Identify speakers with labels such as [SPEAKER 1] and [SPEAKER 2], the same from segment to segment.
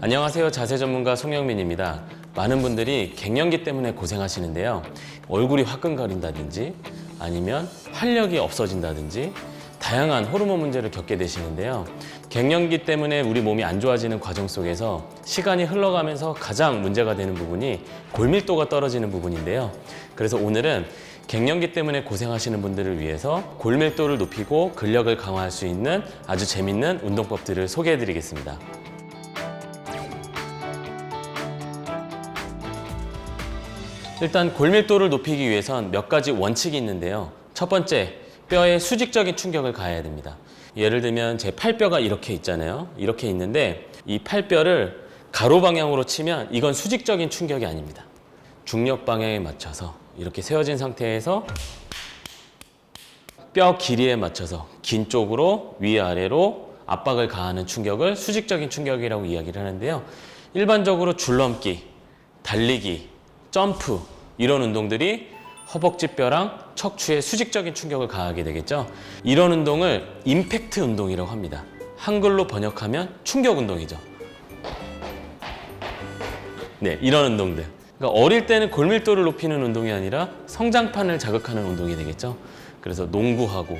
[SPEAKER 1] 안녕하세요. 자세 전문가 송영민입니다. 많은 분들이 갱년기 때문에 고생하시는데요. 얼굴이 화끈거린다든지 아니면 활력이 없어진다든지 다양한 호르몬 문제를 겪게 되시는데요. 갱년기 때문에 우리 몸이 안 좋아지는 과정 속에서 시간이 흘러가면서 가장 문제가 되는 부분이 골밀도가 떨어지는 부분인데요. 그래서 오늘은 갱년기 때문에 고생하시는 분들을 위해서 골밀도를 높이고 근력을 강화할 수 있는 아주 재밌는 운동법들을 소개해 드리겠습니다. 일단 골밀도를 높이기 위해선 몇 가지 원칙이 있는데요. 첫 번째, 뼈에 수직적인 충격을 가해야 됩니다. 예를 들면 제 팔뼈가 이렇게 있잖아요. 이렇게 있는데 이 팔뼈를 가로 방향으로 치면 이건 수직적인 충격이 아닙니다. 중력 방향에 맞춰서 이렇게 세워진 상태에서 뼈 길이에 맞춰서 긴 쪽으로 위아래로 압박을 가하는 충격을 수직적인 충격이라고 이야기를 하는데요. 일반적으로 줄넘기, 달리기, 점프 이런 운동들이 허벅지 뼈랑 척추에 수직적인 충격을 가하게 되겠죠. 이런 운동을 임팩트 운동이라고 합니다. 한글로 번역하면 충격 운동이죠. 네, 이런 운동들. 그러니까 어릴 때는 골밀도를 높이는 운동이 아니라 성장판을 자극하는 운동이 되겠죠. 그래서 농구하고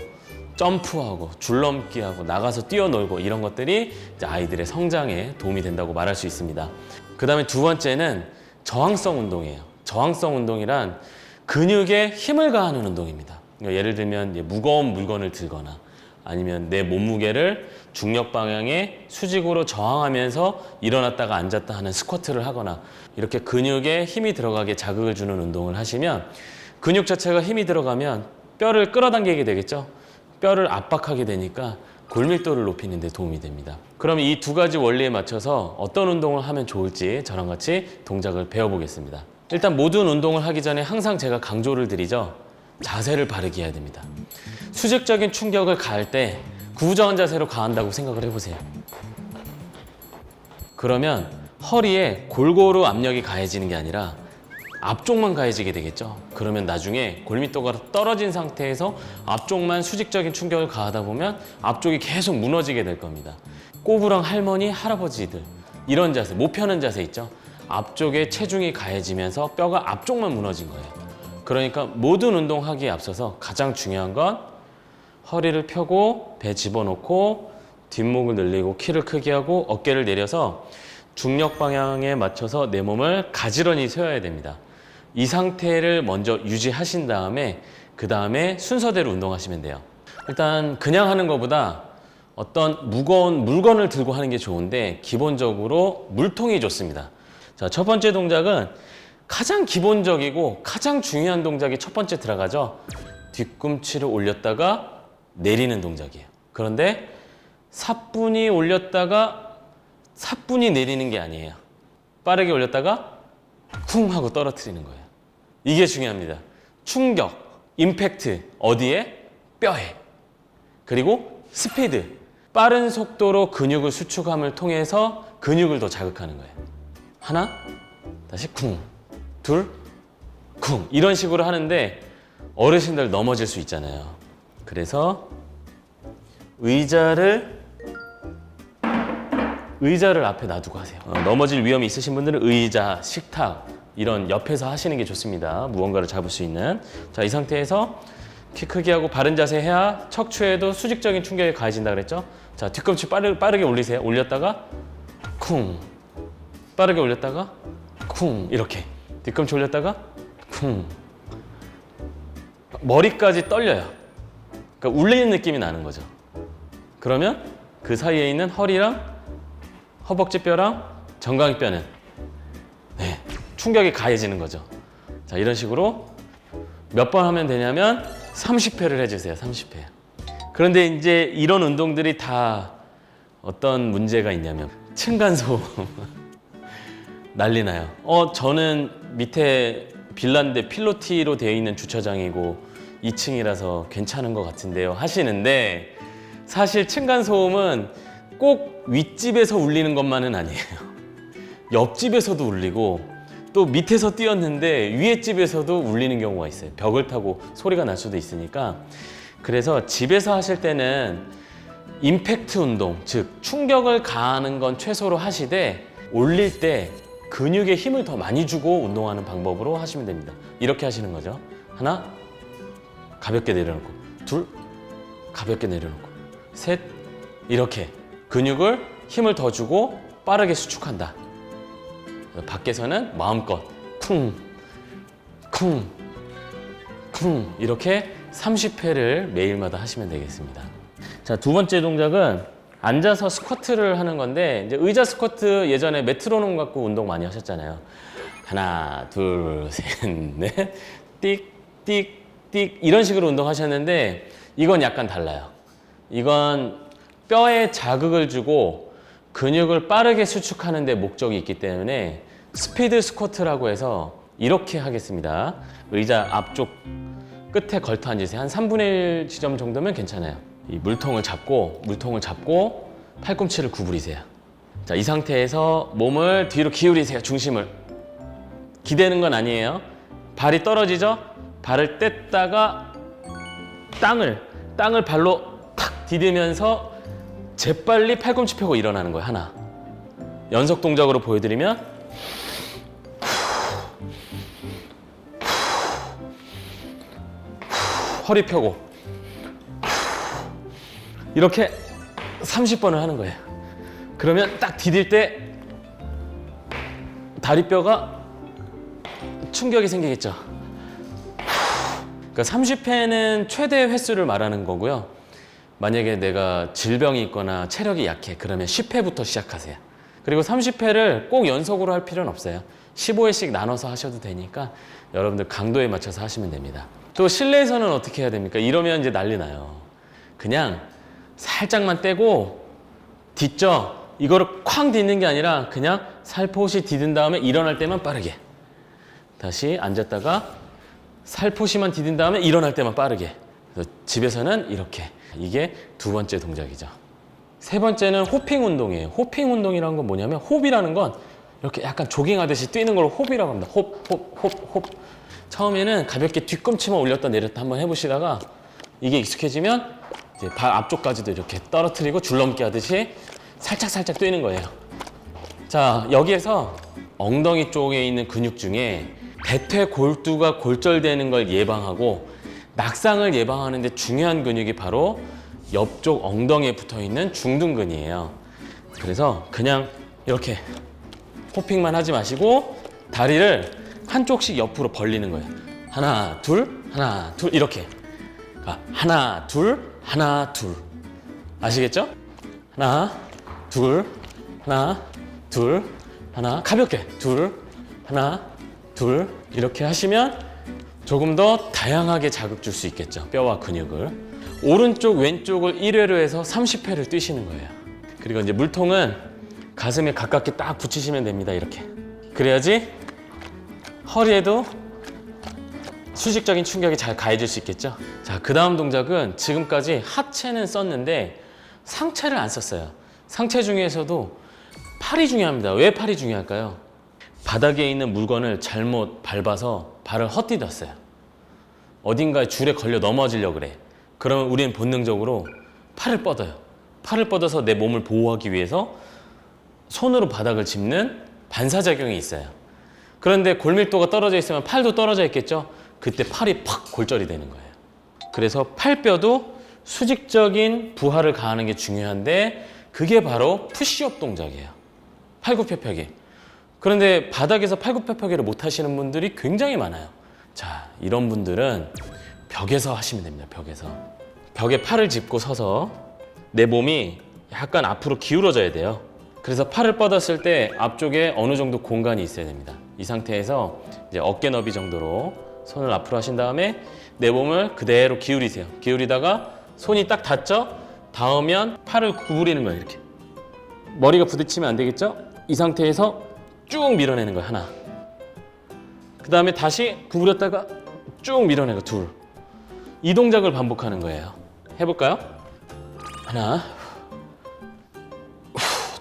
[SPEAKER 1] 점프하고 줄넘기하고 나가서 뛰어놀고 이런 것들이 이제 아이들의 성장에 도움이 된다고 말할 수 있습니다. 그 다음에 두 번째는 저항성 운동이에요. 저항성 운동이란 근육에 힘을 가하는 운동입니다. 그러니까 예를 들면 무거운 물건을 들거나 아니면 내 몸무게를 중력 방향에 수직으로 저항하면서 일어났다가 앉았다 하는 스쿼트를 하거나 이렇게 근육에 힘이 들어가게 자극을 주는 운동을 하시면 근육 자체가 힘이 들어가면 뼈를 끌어당기게 되겠죠. 뼈를 압박하게 되니까 골밀도를 높이는 데 도움이 됩니다. 그럼 이 두 가지 원리에 맞춰서 어떤 운동을 하면 좋을지 저랑 같이 동작을 배워보겠습니다. 일단 모든 운동을 하기 전에 항상 제가 강조를 드리죠. 자세를 바르게 해야 됩니다. 수직적인 충격을 가할 때 구부정한 자세로 가한다고 생각을 해보세요. 그러면 허리에 골고루 압력이 가해지는 게 아니라 앞쪽만 가해지게 되겠죠. 그러면 나중에 골밀도가 떨어진 상태에서 앞쪽만 수직적인 충격을 가하다 보면 앞쪽이 계속 무너지게 될 겁니다. 꼬부랑 할머니, 할아버지들 이런 자세, 못 펴는 자세 있죠. 앞쪽에 체중이 가해지면서 뼈가 앞쪽만 무너진 거예요. 그러니까 모든 운동하기에 앞서서 가장 중요한 건 허리를 펴고 배 집어넣고 뒷목을 늘리고 키를 크게 하고 어깨를 내려서 중력 방향에 맞춰서 내 몸을 가지런히 세워야 됩니다. 이 상태를 먼저 유지하신 다음에 그 다음에 순서대로 운동하시면 돼요. 일단 그냥 하는 것보다 어떤 무거운 물건을 들고 하는 게 좋은데 기본적으로 물통이 좋습니다. 자, 첫 번째 동작은 가장 기본적이고 가장 중요한 동작이 첫 번째 들어가죠. 뒤꿈치를 올렸다가 내리는 동작이에요. 그런데 사뿐히 올렸다가 사뿐히 내리는 게 아니에요. 빠르게 올렸다가 쿵 하고 떨어뜨리는 거예요. 이게 중요합니다. 충격, 임팩트 어디에? 뼈에. 그리고 스피드, 빠른 속도로 근육을 수축함을 통해서 근육을 더 자극하는 거예요. 하나, 다시 쿵, 둘, 쿵 이런 식으로 하는데 어르신들 넘어질 수 있잖아요. 그래서 의자를 앞에 놔두고 하세요. 넘어질 위험이 있으신 분들은 의자, 식탁 이런 옆에서 하시는 게 좋습니다. 무언가를 잡을 수 있는. 자, 이 상태에서 키 크게 하고 바른 자세 해야 척추에도 수직적인 충격이 가해진다 그랬죠? 자, 뒤꿈치 빠르게 올리세요. 올렸다가 쿵, 빠르게 올렸다가 쿵 이렇게 뒤꿈치 올렸다가 쿵. 머리까지 떨려요. 그러니까 울리는 느낌이 나는 거죠. 그러면 그 사이에 있는 허리랑 허벅지 뼈랑 정강이 뼈는 충격이 가해지는 거죠. 자, 이런 식으로 몇 번 하면 되냐면 30회를 해주세요. 30회. 그런데 이제 이런 운동들이 다 어떤 문제가 있냐면 층간소음 난리 나요. 저는 밑에 빌라인데 필로티로 되어 있는 주차장이고 2층이라서 괜찮은 것 같은데요 하시는데 사실 층간소음은 꼭 윗집에서 울리는 것만은 아니에요. 옆집에서도 울리고 또 밑에서 뛰었는데 위에 집에서도 울리는 경우가 있어요. 벽을 타고 소리가 날 수도 있으니까. 그래서 집에서 하실 때는 임팩트 운동, 즉 충격을 가하는 건 최소로 하시되 올릴 때 근육에 힘을 더 많이 주고 운동하는 방법으로 하시면 됩니다. 이렇게 하시는 거죠. 하나, 가볍게 내려놓고, 둘, 가볍게 내려놓고, 셋, 이렇게 근육을 힘을 더 주고 빠르게 수축한다. 밖에서는 마음껏 쿵, 쿵, 쿵 이렇게 30회를 매일마다 하시면 되겠습니다. 자, 두 번째 동작은 앉아서 스쿼트를 하는 건데, 이제 의자 스쿼트 예전에 메트로놈 갖고 운동 많이 하셨잖아요. 하나, 둘, 셋, 넷, 띡, 띡, 띡 이런 식으로 운동하셨는데, 이건 약간 달라요. 이건 뼈에 자극을 주고 근육을 빠르게 수축하는 데 목적이 있기 때문에 스피드 스쿼트라고 해서 이렇게 하겠습니다. 의자 앞쪽 끝에 걸터 앉으세요. 한 3분의 1 지점 정도면 괜찮아요. 이 물통을 잡고 팔꿈치를 구부리세요. 자, 이 상태에서 몸을 뒤로 기울이세요. 중심을. 기대는 건 아니에요. 발이 떨어지죠? 발을 뗐다가 땅을 발로 탁 디디면서 재빨리 팔꿈치 펴고 일어나는 거예요. 하나. 연속 동작으로 보여드리면 허리 펴고 이렇게 30번을 하는 거예요. 그러면 딱 디딜 때 다리뼈가 충격이 생기겠죠. 그러니까 30회는 최대 횟수를 말하는 거고요. 만약에 내가 질병이 있거나 체력이 약해, 그러면 10회부터 시작하세요. 그리고 30회를 꼭 연속으로 할 필요는 없어요. 15회씩 나눠서 하셔도 되니까 여러분들 강도에 맞춰서 하시면 됩니다. 또 실내에서는 어떻게 해야 됩니까? 이러면 이제 난리 나요. 그냥 살짝만 떼고 딛죠? 이거를 쾅 딛는 게 아니라 그냥 살포시 디딘 다음에 일어날 때만 빠르게. 다시 앉았다가 살포시만 디딘 다음에 일어날 때만 빠르게. 그래서 집에서는 이렇게. 이게 두 번째 동작이죠. 세 번째는 호핑 운동이에요. 호핑 운동이라는 건 뭐냐면, 홉이라는 건 이렇게 약간 조깅하듯이 뛰는 걸 홉이라고 합니다. 홉. 처음에는 가볍게 뒤꿈치만 올렸다 내렸다 한번 해보시다가 이게 익숙해지면 이제 발 앞쪽까지도 이렇게 떨어뜨리고 줄넘기 하듯이 살짝 뛰는 거예요. 자, 여기에서 엉덩이 쪽에 있는 근육 중에 대퇴골두가 골절되는 걸 예방하고 낙상을 예방하는 데 중요한 근육이 바로 옆쪽 엉덩이에 붙어있는 중둔근이에요. 그래서 그냥 이렇게 호핑만 하지 마시고 다리를 한쪽씩 옆으로 벌리는 거예요. 하나, 둘 이렇게. 하나, 둘. 아시겠죠? 하나, 둘. 가볍게. 하나, 둘. 이렇게 하시면 조금 더 다양하게 자극 줄 수 있겠죠. 뼈와 근육을. 오른쪽, 왼쪽을 1회로 해서 30회를 뛰시는 거예요. 그리고 이제 물통은 가슴에 가깝게 딱 붙이시면 됩니다. 이렇게. 그래야지 허리에도 수직적인 충격이 잘 가해질 수 있겠죠. 자, 그 다음 동작은 지금까지 하체는 썼는데 상체를 안 썼어요. 상체 중에서도 팔이 중요합니다. 왜 팔이 중요할까요? 바닥에 있는 물건을 잘못 밟아서 발을 헛디뎠어요. 어딘가에 줄에 걸려 넘어지려고 그래. 그러면 우리는 본능적으로 팔을 뻗어요. 팔을 뻗어서 내 몸을 보호하기 위해서 손으로 바닥을 짚는 반사작용이 있어요. 그런데 골밀도가 떨어져 있으면 팔도 떨어져 있겠죠? 그때 팔이 팍 골절이 되는 거예요. 그래서 팔뼈도 수직적인 부하를 가하는 게 중요한데 그게 바로 푸시업 동작이에요. 팔굽혀펴기. 그런데 바닥에서 팔굽혀펴기를 못 하시는 분들이 굉장히 많아요. 자, 이런 분들은 벽에서 하시면 됩니다. 벽에 팔을 짚고 서서 내 몸이 약간 앞으로 기울어져야 돼요. 그래서 팔을 뻗었을 때 앞쪽에 어느 정도 공간이 있어야 됩니다. 이 상태에서 이제 어깨 너비 정도로 손을 앞으로 하신 다음에 내 몸을 그대로 기울이세요. 기울이다가 손이 딱 닿죠? 닿으면 팔을 구부리는 거예요. 이렇게. 머리가 부딪히면 안 되겠죠? 이 상태에서 쭉 밀어내는 거예요. 하나. 그 다음에 다시 구부렸다가 쭉 밀어내고 둘. 이 동작을 반복하는 거예요. 해볼까요? 하나,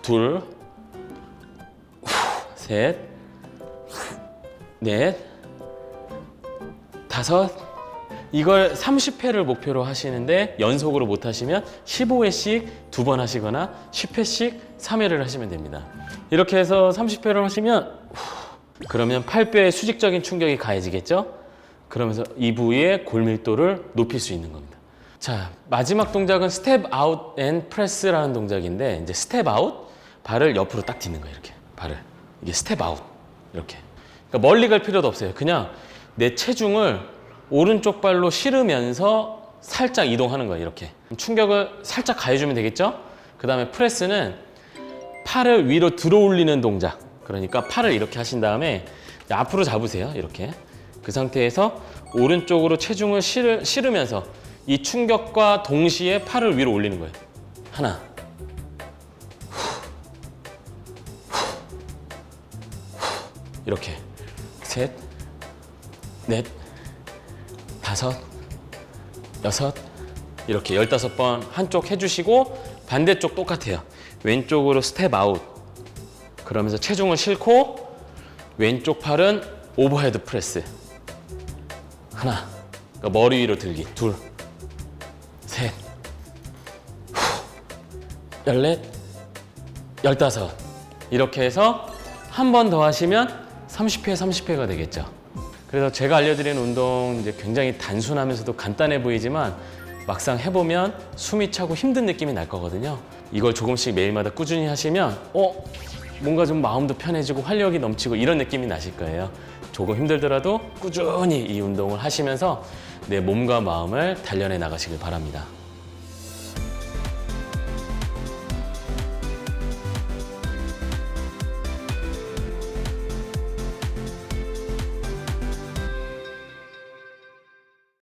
[SPEAKER 1] 둘, 셋, 넷, 다섯. 이걸 30회를 목표로 하시는데 연속으로 못 하시면 15회씩 2번 하시거나 10회씩 3회를 하시면 됩니다. 이렇게 해서 30회를 하시면 그러면 팔뼈에 수직적인 충격이 가해지겠죠? 그러면서 이 부위의 골밀도를 높일 수 있는 겁니다. 자, 마지막 동작은 스텝 아웃 앤 프레스라는 동작인데 이제 스텝 아웃, 발을 옆으로 딱 딛는 거예요. 이렇게 발을. 이게 스텝 아웃. 이렇게. 그러니까 멀리 갈 필요도 없어요. 그냥 내 체중을 오른쪽 발로 실으면서 살짝 이동하는 거예요. 이렇게. 충격을 살짝 가해주면 되겠죠? 그 다음에 프레스는 팔을 위로 들어 올리는 동작. 그러니까 팔을 이렇게 하신 다음에 앞으로 잡으세요. 이렇게. 그 상태에서 오른쪽으로 체중을 실으면서 이 충격과 동시에 팔을 위로 올리는 거예요. 하나. 이렇게. 셋, 넷, 다섯, 여섯. 이렇게 15번 한쪽 해주시고 반대쪽 똑같아요. 왼쪽으로 스텝 아웃. 그러면서 체중을 싣고 왼쪽 팔은 오버헤드 프레스. 하나. 그러니까 머리 위로 들기. 둘. 셋. 14. 15. 이렇게 해서 한 번 더 하시면 30회, 30회가 되겠죠. 그래서 제가 알려드리는 운동 이제 굉장히 단순하면서도 간단해 보이지만 막상 해보면 숨이 차고 힘든 느낌이 날 거거든요. 이걸 조금씩 매일마다 꾸준히 하시면 뭔가 좀 마음도 편해지고 활력이 넘치고 이런 느낌이 나실 거예요. 조금 힘들더라도 꾸준히 이 운동을 하시면서 내 몸과 마음을 단련해 나가시길 바랍니다.